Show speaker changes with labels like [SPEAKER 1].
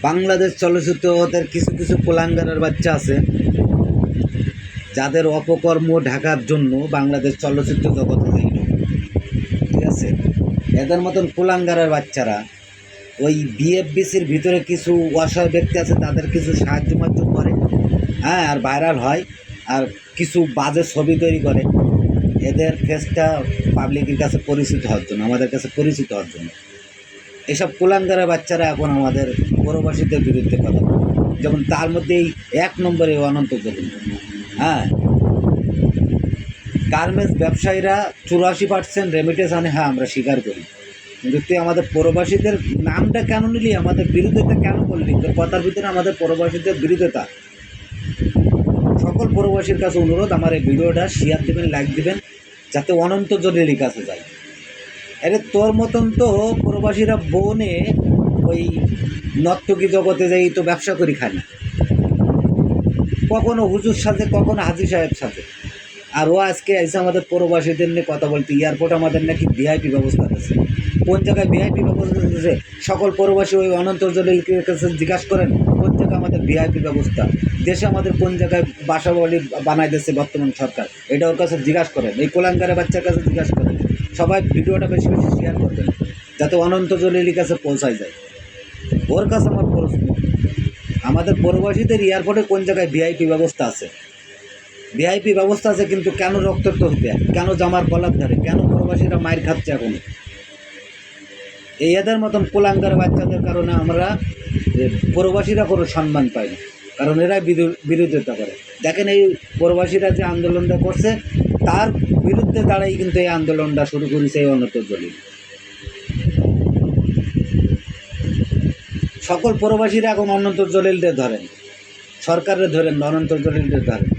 [SPEAKER 1] বাংলাদেশ চলচ্চিত্র ওদের কিছু কিছু কুলাঙ্গারের বাচ্চা আছে যাদের অপকর্ম ঢাকার জন্য বাংলাদেশ চলচ্চিত্র জগতে যাইল। ঠিক আছে, এদের মতন কুলাঙ্গারের বাচ্চারা ওই বিএফবিসির ভিতরে কিছু অসহায় ব্যক্তি আছে, তাদের কিছু সাহায্য মাধ্যম করে, হ্যাঁ, আর ভাইরাল হয়, আর কিছু বাজে ছবি তৈরি করে এদের ফেসটা পাবলিকের কাছে পরিচিত হওয়ার জন্য, আমাদের কাছে পরিচিত হওয়ার জন্য। এসব কুলাঙ্গারের বাচ্চারা এখন আমাদের পরবাসীদের বিরুদ্ধে কথা বলে, যেমন তার মধ্যে এই 1 নম্বরে অনন্ত জলিল। হ্যাঁ, গার্মেন্টস ব্যবসায়ীরা 84% রেমিটেন্স আনে, হ্যাঁ আমরা স্বীকার করি, কিন্তু তুই আমাদের পরবাসীদের নামটা কেন নিলি, আমাদের বিরোধিতা কেন করলি? তোর কথার ভিতরে আমাদের পরবাসীদের বিরোধিতা। সকল পরবাসীর কাছে অনুরোধ, আমার এই ভিডিওটা শেয়ার দেবেন, লাইক দিবেন, যাতে অনন্ত জলিলের কাছে যায়। আরে তোর মতন তো প্রবাসীরা বনে ওই নর্তকী জগতে যাই তো ব্যবসা করি খায় না, কখনো হুজুর সাথে, কখনো হাজি সাহেব সাথে। আর ও আজকে এসে আমাদের প্রবাসীদের নিয়ে কথা বলতে, এয়ারপোর্ট আমাদের নাকি ভিআইপি ব্যবস্থা আছে। কোন জায়গায় ভিআইপি ব্যবস্থা আছে? সকল প্রবাসী ওই অনন্ত জলিলের কাছে জিজ্ঞাসা করেন কোন জায়গায় আমাদের ভিআইপি ব্যবস্থা, দেশে আমাদের কোন জায়গায় বাসা বাড়ি বানাই দিচ্ছে বর্তমান সরকার, এটা ওর কাছে জিজ্ঞাসা করেন, এই কোলাঙ্গারের বাচ্চার কাছে জিজ্ঞাসা করেন। সবাই ভিডিওটা বেশি বেশি শেয়ার করবেন যাতে অনন্ত জলিলের কাছে পৌঁছায় যায়। ওর কাছে আমার প্রশ্ন, আমাদের প্রবাসীদের এয়ারপোর্টে কোন জায়গায় ভিআইপি ব্যবস্থা আছে? ভিআইপি ব্যবস্থা আছে, কিন্তু কেন রক্তাক্ত হতে, কেন জামার গলার ধারে, কেন প্রবাসীরা মায়ের খাচ্ছে এখন? এই এদের মতন কুলাঙ্গার বাচ্চাদের কারণে আমরা প্রবাসীরা কোনো সম্মান পাই না, কারণ এরাই বিরোধিতা করে। দেখেন এই প্রবাসীরা যে আন্দোলনটা করছে তার বিরুদ্ধে দাঁড়াই কিন্তু এই আন্দোলনটা শুরু করেছে এই অনন্ত জলিল। সকল প্রবাসীরা এখন অনন্ত জলিলদের ধরেন, সরকারের ধরেন, অনন্ত জলিলদের ধরেন।